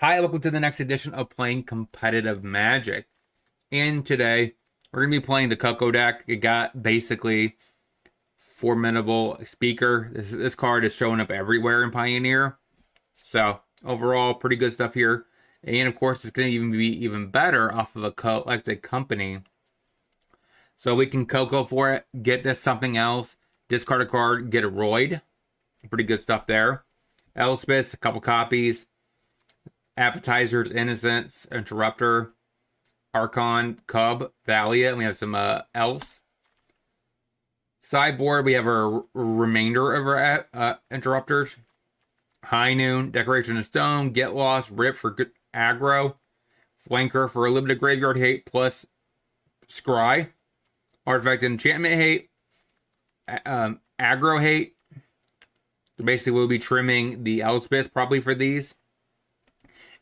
Hi, welcome to the next edition of Playing Competitive Magic. And today, we're going to be playing the Coco deck. It got basically Formidable Speaker. This card is showing up everywhere in Pioneer. So, overall, pretty good stuff here. And, of course, it's going to even be even better off of a collected company. So, we can Coco for it, get this something else, discard a card, get a Roid. Pretty good stuff there. Elspeth, a couple copies. Appetizers, Innocence, Interrupter, Archon, Cub, Thalia, and we have some elves. Sideboard, we have our remainder of our interrupters. High Noon, Decoration of Stone, Get Lost, Rip for good aggro, Flanker for a limited graveyard hate plus Scry, Artifact Enchantment hate, aggro hate. So basically, we'll be trimming the Elspeth probably for these.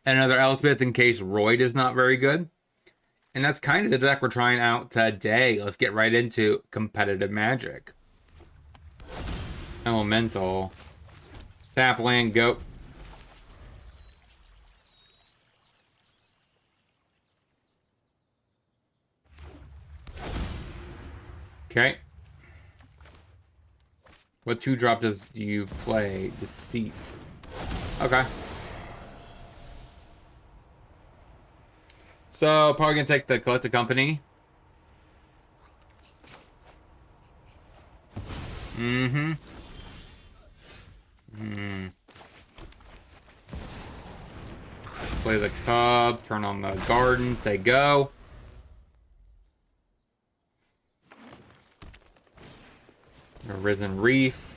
And another Elspeth in case Roid is not very good. And that's kind of the deck we're trying out today. Let's get right into competitive Magic. Elemental. Tap land, go. Okay. What 2-drop do you play? Deceit. Okay. So, probably gonna take the collected company. Play the Cub, turn on the Garden, say go. Arisen Reef.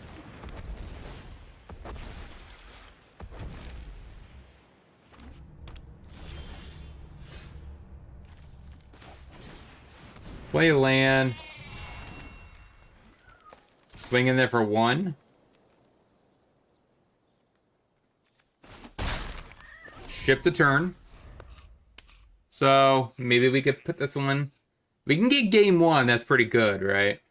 Play land. Swing in there for 1. Ship the turn. So maybe we could put this one. We can get game 1. That's pretty good, right?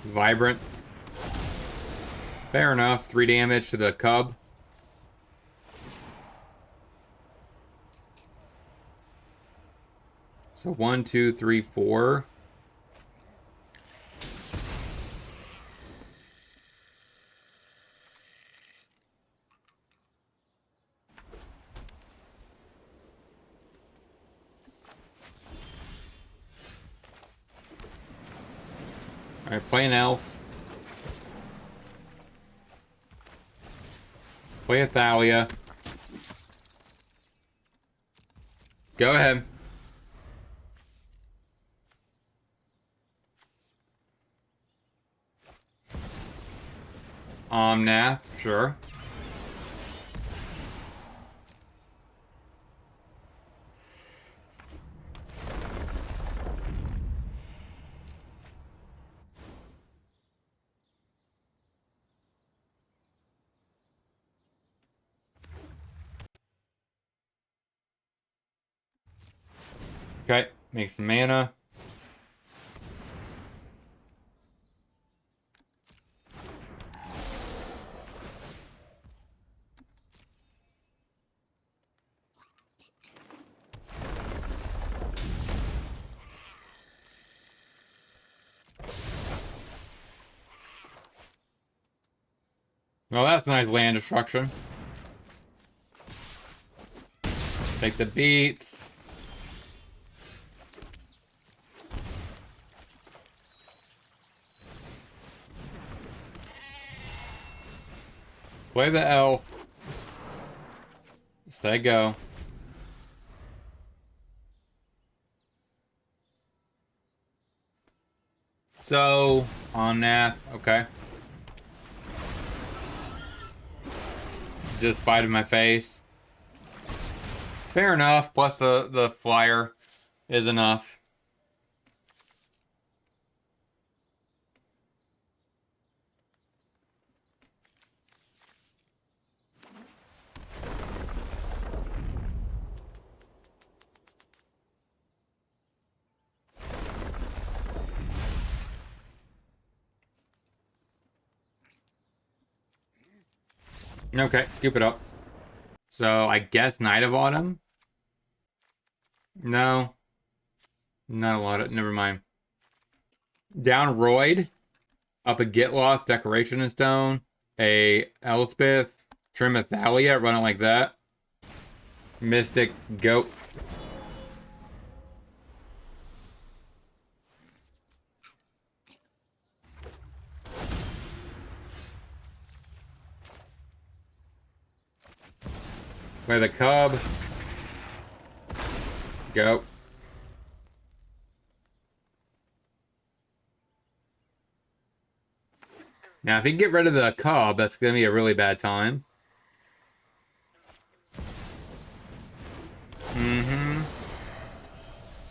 Vibrance. Fair enough. 3 damage to the Cub. So 1, 2, 3, 4. Alright, play an elf. Play a Thalia. Go ahead. Omnath, sure. Okay, make some mana. Well, that's nice land destruction. Take the beats. Play the elf. Say go. So, on Nath, okay. Just bite in my face. Fair enough, plus the flyer is enough. Okay, scoop it up. So I guess Knight of Autumn? No. Not a lot of, never mind. Down Royd. Up a Get Lost, Decoration in Stone. A Elspeth. Trim Athalia, run it like that. Mystic, Goat. Play the Cub. Go. Now, if you can get rid of the Cub, that's going to be a really bad time.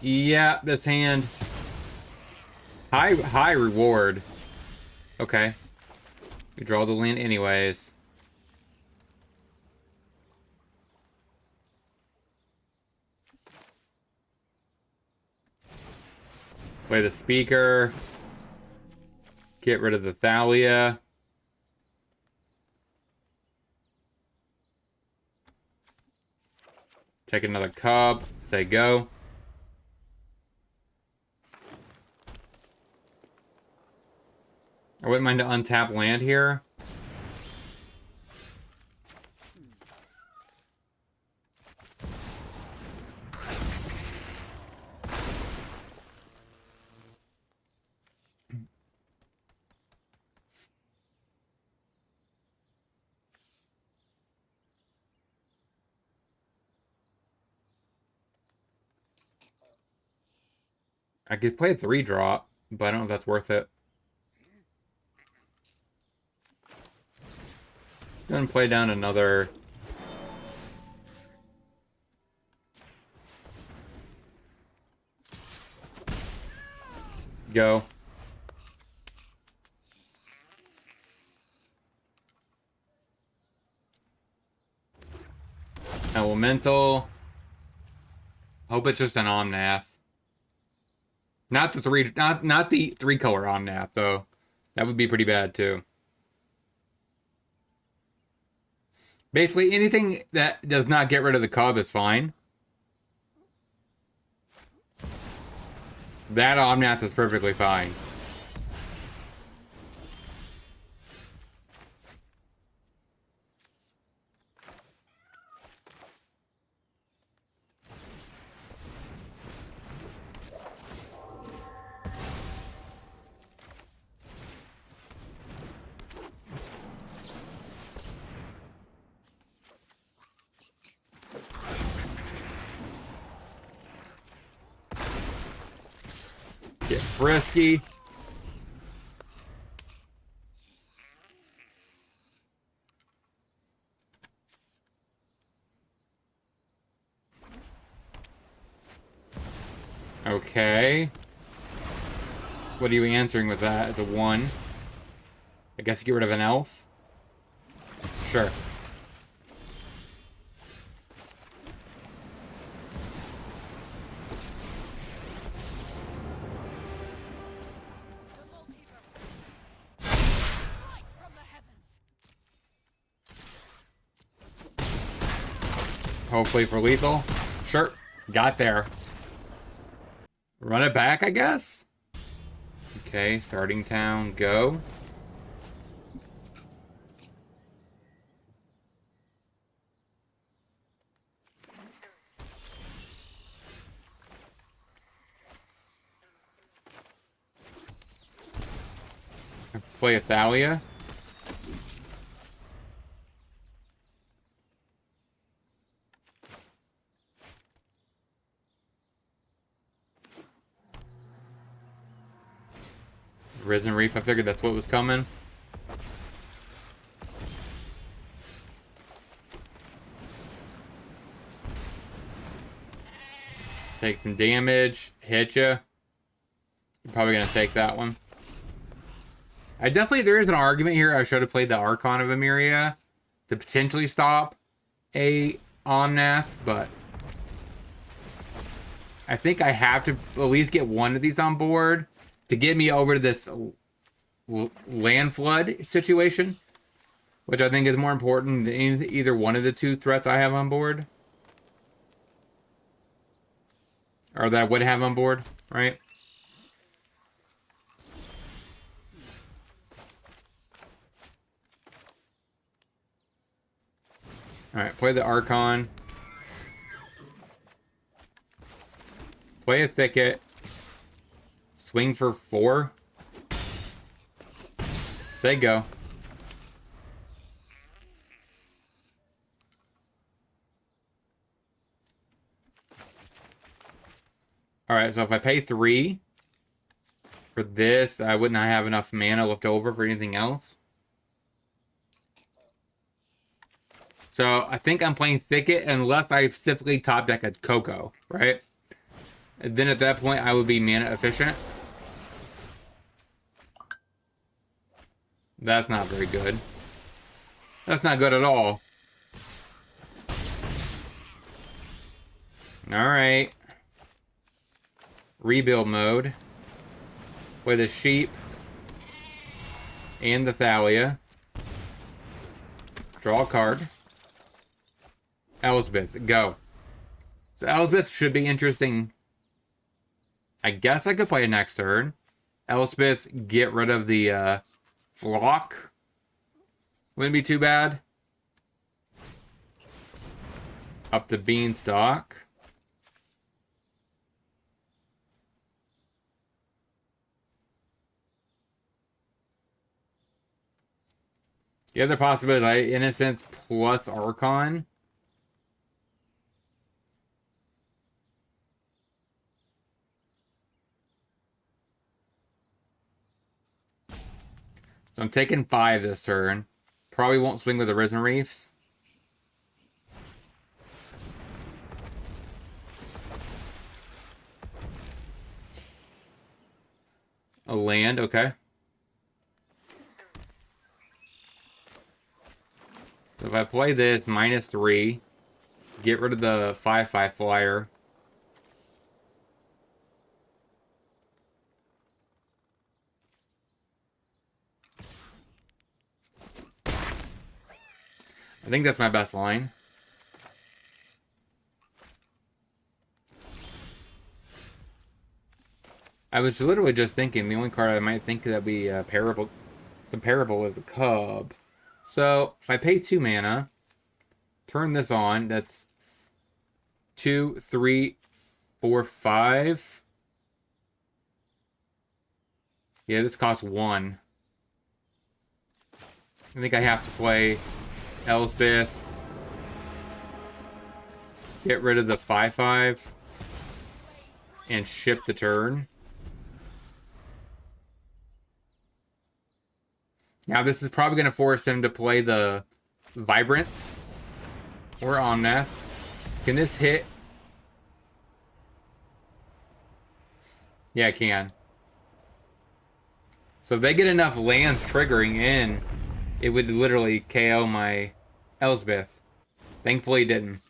Yeah, this hand. High reward. Okay. We draw the land anyways. Play the Speaker. Get rid of the Thalia. Take another Cub. Say go. I wouldn't mind to untap land here. I could play a 3-drop, but I don't know if that's worth it. Let's go and play down another. Go. Elemental. Hope it's just an Omnath. Not the not the 3-color Omnath though. That would be pretty bad too. Basically anything that does not get rid of the Cub is fine. That Omnath is perfectly fine. Get frisky. Okay. What are you answering with that? It's a 1. I guess you get rid of an elf. Sure. Hopefully for lethal. Sure. Got there. Run it back, I guess? Okay, starting town, go. Play a Thalia. Risen Reef, I figured that's what was coming. Take some damage, hit ya. I'm probably gonna take that one. There is an argument here. I should have played the Archon of Emeria to potentially stop a Omnath, but I think I have to at least get one of these on board to get me over to this land flood situation. which I think is more important than either one of the two threats I have on board. Or that I would have on board, right? Alright, play the Archon. Play a Thicket. Swing for 4. Say go. Alright, so if I pay 3 for this, I wouldn't have enough mana left over for anything else. So I think I'm playing Thicket unless I specifically top deck a Coco, right? And then at that point, I would be mana efficient. That's not very good. That's not good at all. Alright. Rebuild mode. With a Sheep. And the Thalia. Draw a card. Elspeth, go. So Elspeth should be interesting. I guess I could play it next turn. Elspeth, get rid of the Flock. Wouldn't be too bad. Up the Beanstalk. The other possibility is Innocence plus Archon. So I'm taking 5 this turn. Probably won't swing with the Risen Reefs. A land, okay. So if I play this, -3, get rid of the 5/5 flyer. I think that's my best line. I was literally just thinking the only card I might think that be comparable is a Cub. So if I pay 2 mana, turn this on, that's 2, 3, 4, 5. Yeah, this costs 1. I think I have to play Elspeth. Get rid of the 5/5. And ship the turn. Now this is probably going to force him to play the Vibrance. Or Omnath. Can this hit? Yeah, it can. So if they get enough lands triggering in, it would literally KO my Elspeth. Thankfully it didn't.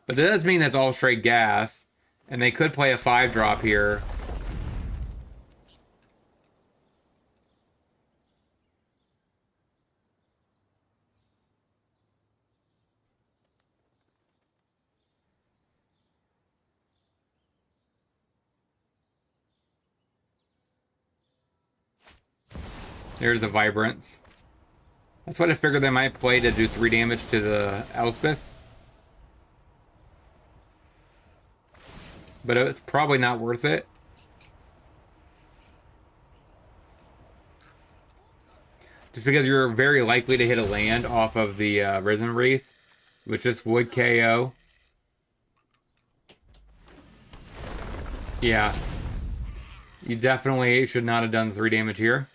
But that does mean that's all straight gas. And they could play a 5-drop here. There's the Vibrance. That's what I figured they might play to do 3 damage to the Elspeth. But it's probably not worth it. Just because you're very likely to hit a land off of the Risen Wreath, which just would KO. Yeah. You definitely should not have done 3 damage here.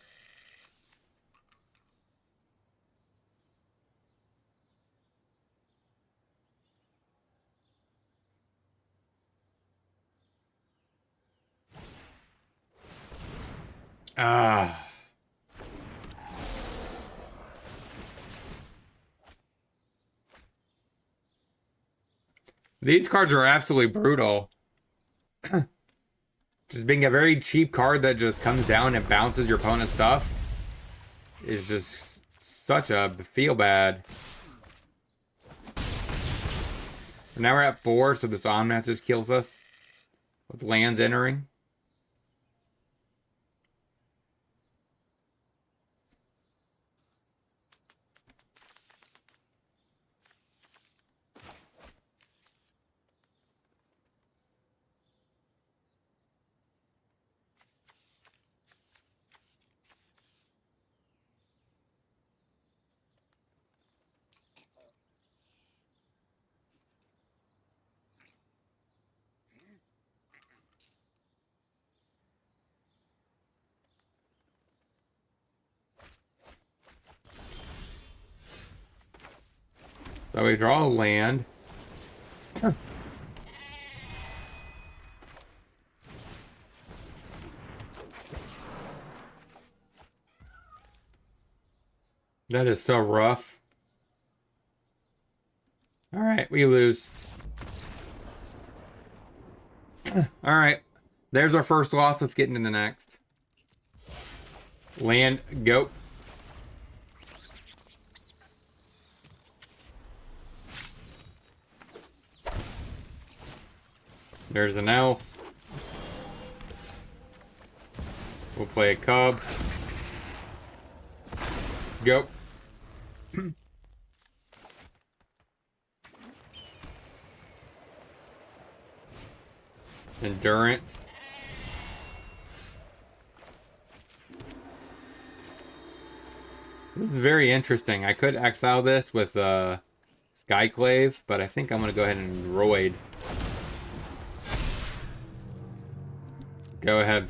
Ah. These cards are absolutely brutal. Just being a very cheap card that just comes down and bounces your opponent's stuff is just such a feel bad. Now we're at 4, so this on-mat just kills us. With lands entering. So we draw a land. That is so rough. All right, we lose. All right, there's our first loss. Let's get into the next. Land, go. There's an elf. We'll play a cub. Go. Endurance. This is very interesting. I could exile this with Skyclave, but I think I'm going to go ahead and Roid. Go ahead.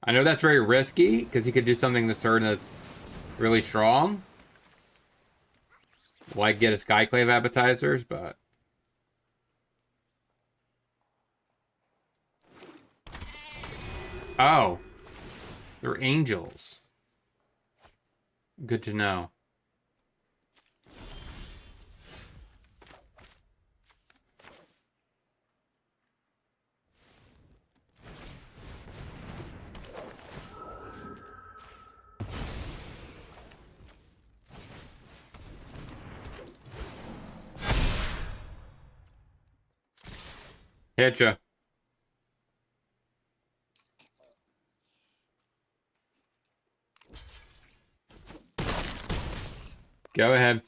I know that's very risky, because he could do something this turn that's really strong. Like get a Skyclave Appetizers, but... Oh. They're angels. Good to know. Hitcha. Go ahead.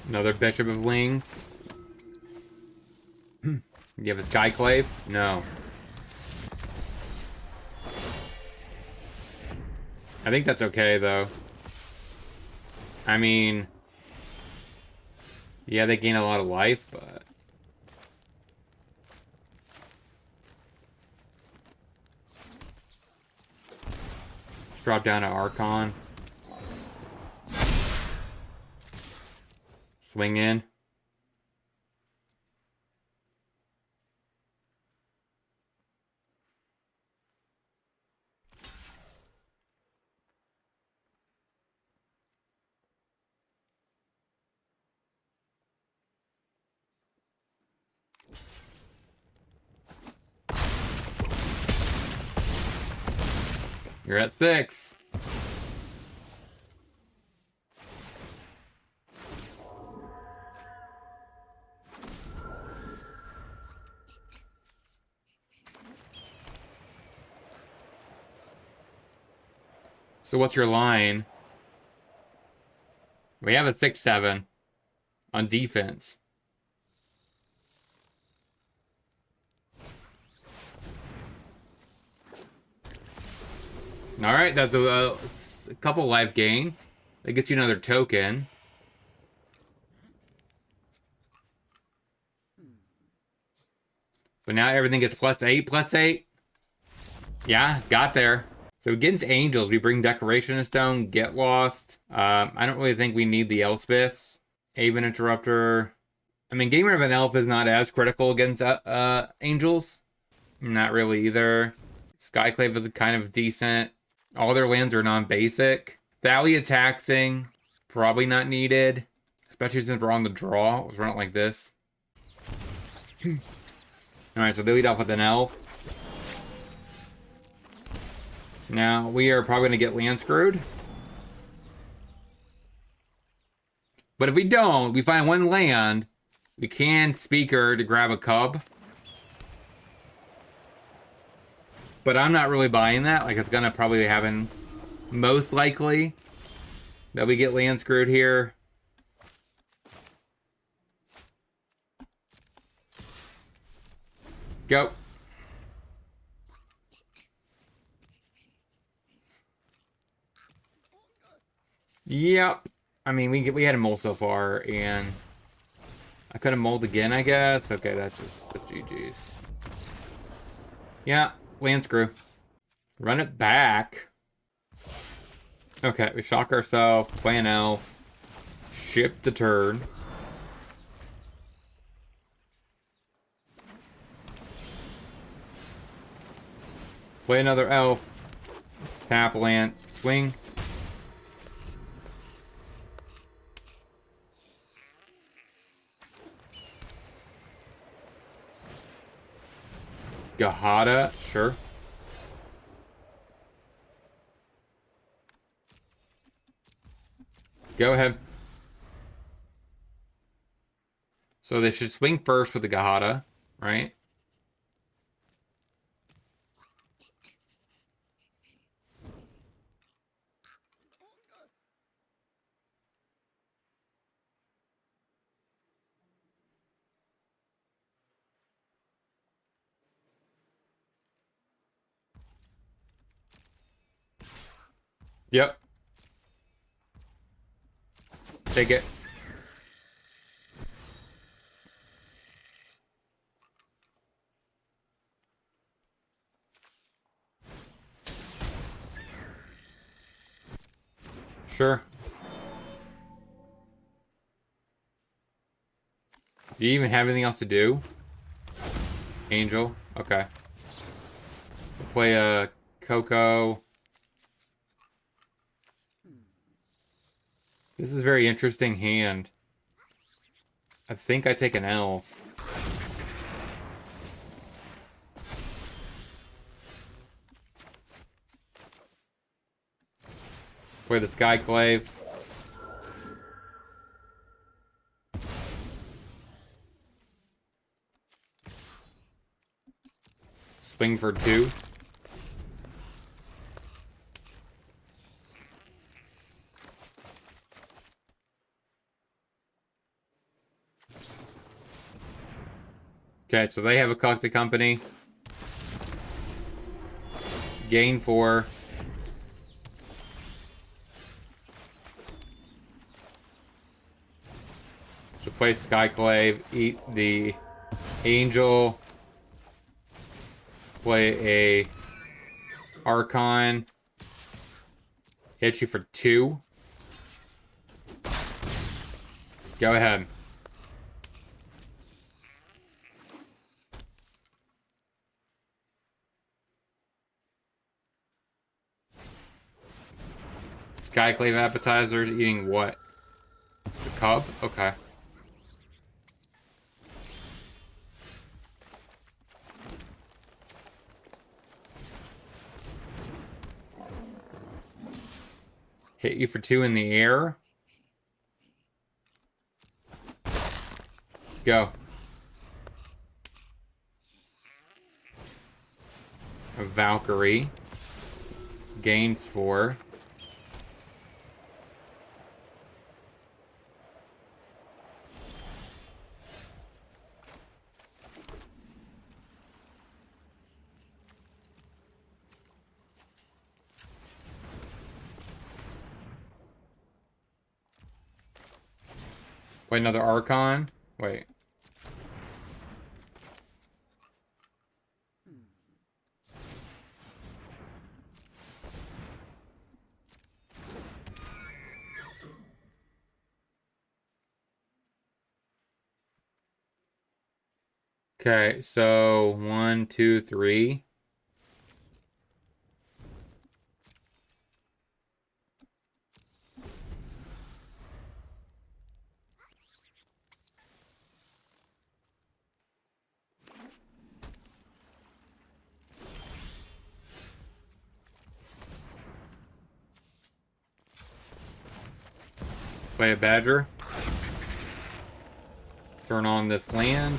Another Bishop of Wings. You have a Skyclave? No. I think that's okay, though. I mean... Yeah, they gain a lot of life, but... Let's drop down to Archon. Swing in. You're at 6. So what's your line? We have a 6-7 on defense. All right, that's a couple life gain. That gets you another token. But now everything gets +8, +8. Yeah, got there. So against Angels, we bring Decoration of Stone, Get Lost. I don't really think we need the Elspeths. Haven Interrupter. I mean, getting rid of an Elf is not as critical against Angels. Not really either. Skyclave is kind of decent. All their lands are non-basic. Thalia taxing, probably not needed. Especially since we're on the draw. Let's run it like this. Alright, so they lead off with an elf. Now, we are probably going to get land screwed. But if we don't, we find one land, we can Speaker to grab a cub. But I'm not really buying that. Like, it's going to probably happen most likely that we get land screwed here. Go. Yep. I mean, we had a mold so far, and I could have mold again, I guess. Okay, that's just GG's. Yeah, land screw. Run it back. Okay, we shock ourselves, play an elf, ship the turn. Play another elf, tap land, swing. Gahada, sure. Go ahead. So they should swing first with the Gahada, right? Yep. Take it. Sure. Do you even have anything else to do? Angel. Okay. We'll play a Coco. This is a very interesting hand. I think I take an elf. Play the Skyclave. Swing for 2. Okay, so they have a collected company. Gain 4. So play Skyclave, eat the Angel. Play a Archon. Hit you for 2. Go ahead. Skyclave appetizers, eating what? The cub? Okay. Hit you for 2 in the air. Go. A Valkyrie. Gains 4. Wait, another Archon? Wait. Okay, so 1, 2, 3. Play a badger. Turn on this land.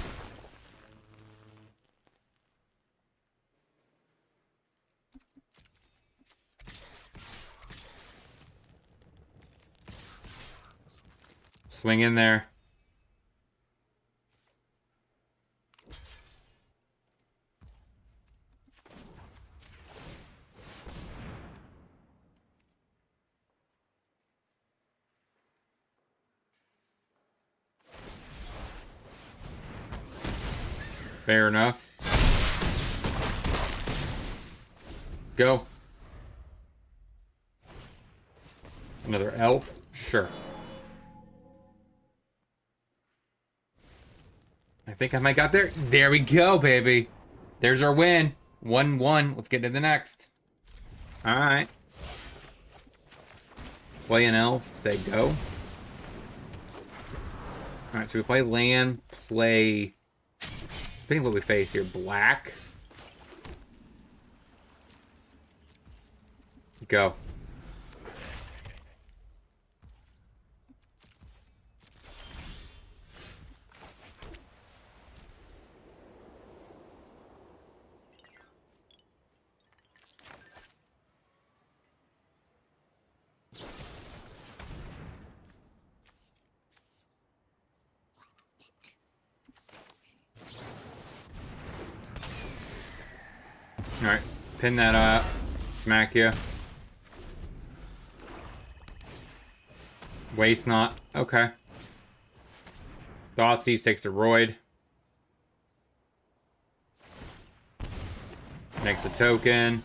Swing in there. Fair enough. Go. Another elf? Sure. I think I might got there. There we go, baby. There's our win. 1-1. Let's get to the next. Alright. Play an elf. Say go. Alright, so we play land. Play... Depending what we face here. Black. Go. Alright, pin that up. Smack you. Waste not. Okay. Thoughtseize takes a roid. Makes a token.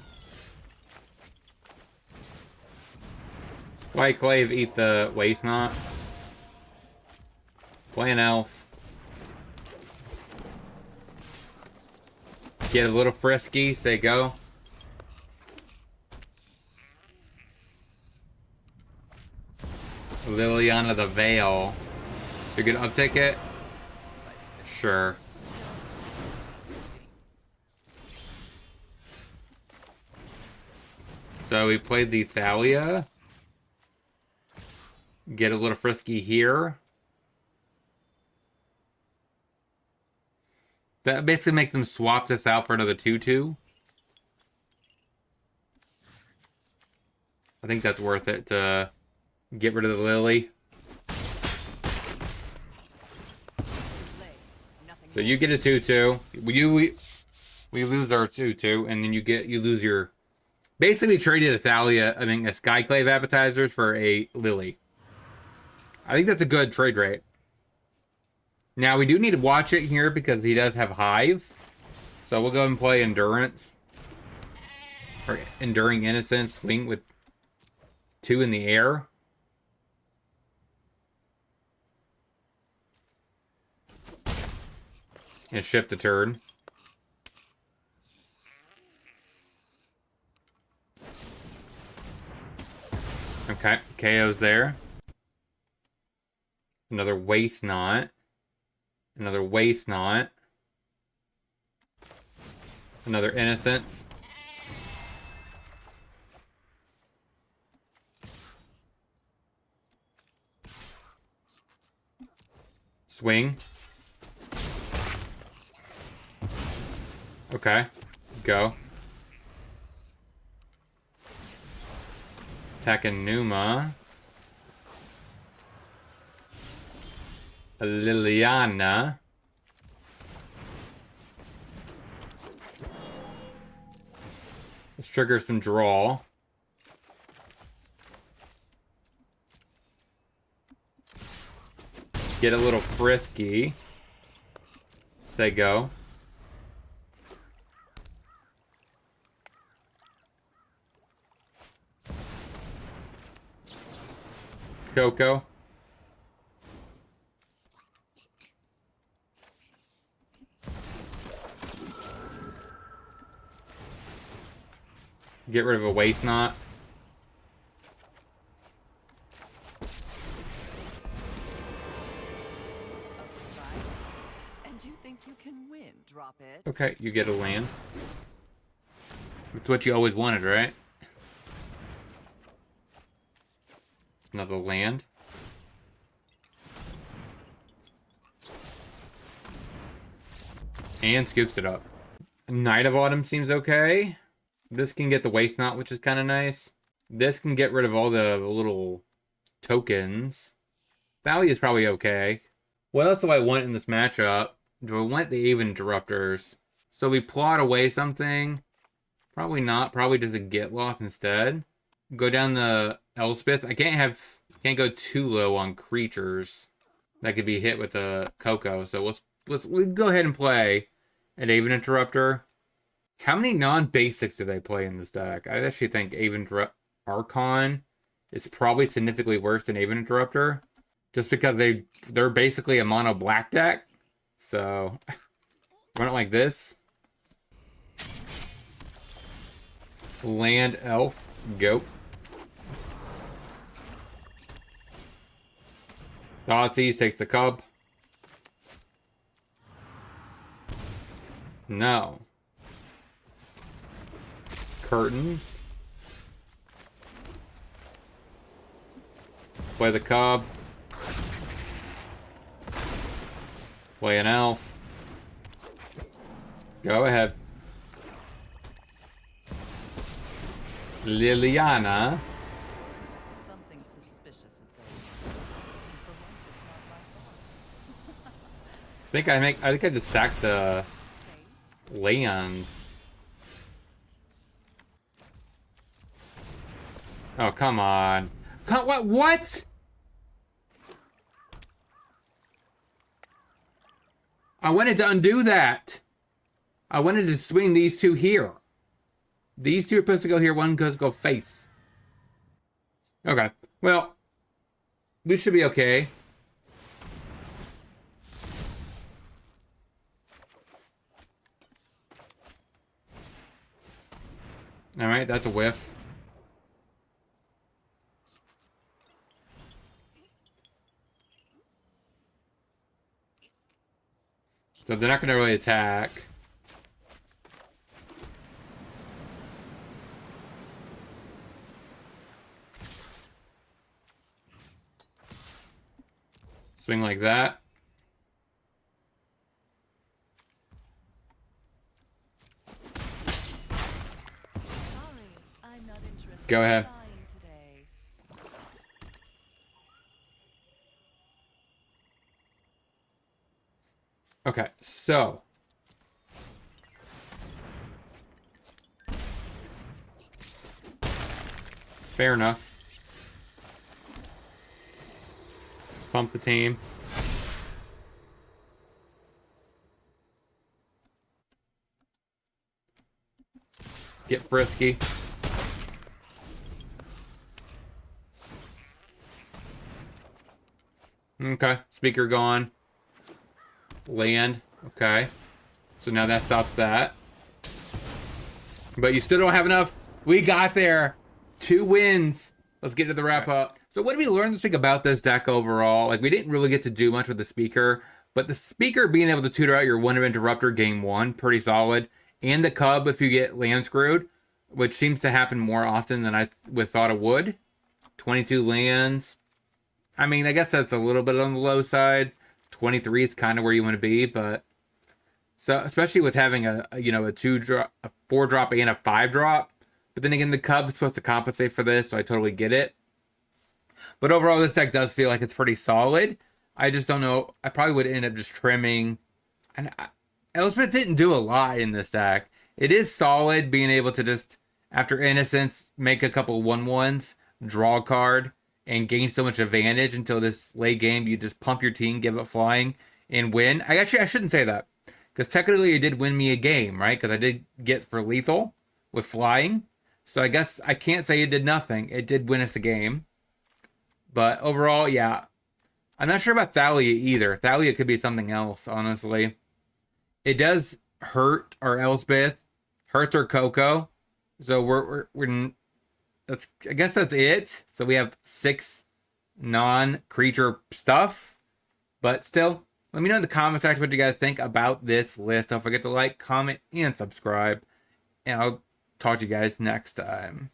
Spyclave, eat the waste not. Play an elf. Get a little frisky, say go. Liliana the Veil. You're gonna uptick it? Sure. So we played the Thalia. Get a little frisky here. That basically make them swap this out for another 2/2. I think that's worth it to get rid of the Lily. So you get a 2/2. We lose our 2/2, and then you lose your... Basically traded a Thalia, a Skyclave appetizers for a Lily. I think that's a good trade rate. Now, we do need to watch it here because he does have Hive. So we'll go ahead and play Endurance. Or Enduring Innocence. Swing with 2 in the air. And shift a turn. Okay, KO's there. Another Waste Not. Another Waste Not. Another Innocence. Swing. Okay. Go. Takanuma. Liliana. Let's trigger some draw. Get a little frisky. Say go. Coco. Get rid of a Waste Not. And you think you can win? Drop it. Okay, you get a land. It's what you always wanted, right? Another land. And scoops it up. Knight of Autumn seems okay. This can get the Waste Knot, which is kind of nice. This can get rid of all the little tokens. Valley is probably okay. What else do I want in this matchup? Do I want the Even Interrupters? So we plot away something. Probably not. Probably just a Get Lost instead. Go down the Elspeth. I can't go too low on creatures that could be hit with a Coco. So we'll go ahead and play an Even Interrupter. How many non-basics do they play in this deck? I actually think Archon is probably significantly worse than Even Interrupter. Just because they're basically a mono black deck. So run it like this. Land Elf. Go. Thoughtseize takes the Cub. No. Curtains. Play the Cub. Play an Elf. Go ahead. Liliana. Something suspicious is going on. And for once, it's not my fault. I think I just sacked the Space? land. Oh, come on. What? I wanted to undo that. I wanted to swing these two here. These two are supposed to go here. One goes go face. Okay. Well, we should be okay. All right, that's a whiff. So they're not going to really attack. Swing like that. Sorry, I'm not interested Go ahead. in flying today. Okay, so. Fair enough. Pump the team. Get frisky. Okay, speaker gone. Land. Okay. So now that stops that. But you still don't have enough. We got there. 2 wins. Let's get to the wrap up. So what did we learn this week about this deck overall? Like, we didn't really get to do much with the speaker, but the speaker being able to tutor out your Wonder Interrupter game 1, pretty solid. And the Cub if you get land screwed, which seems to happen more often than I would thought it would. 22 lands. I mean, I guess that's a little bit on the low side. 23 is kind of where you want to be, but so especially with having a 2-drop, a 4-drop, and a 5-drop. But then again, the Cub's supposed to compensate for this, so I totally get it. But overall, this deck does feel like it's pretty solid. I just don't know. I probably would end up just trimming. And Elspeth didn't do a lot in this deck. It is solid being able to just, after Innocence, make a couple 1/1s, draw a card, and gain so much advantage until this late game. You just pump your team, give it flying, and win. I shouldn't say that. Because technically it did win me a game, right? Because I did get for lethal with flying. So I guess I can't say it did nothing. It did win us a game. But overall, yeah. I'm not sure about Thalia either. Thalia could be something else, honestly. It does hurt our Elspeth. Hurts our Coco. So we're I guess that's it. So we have 6 non-creature stuff. But still, let me know in the comment section what you guys think about this list. Don't forget to like, comment, and subscribe. And I'll talk to you guys next time.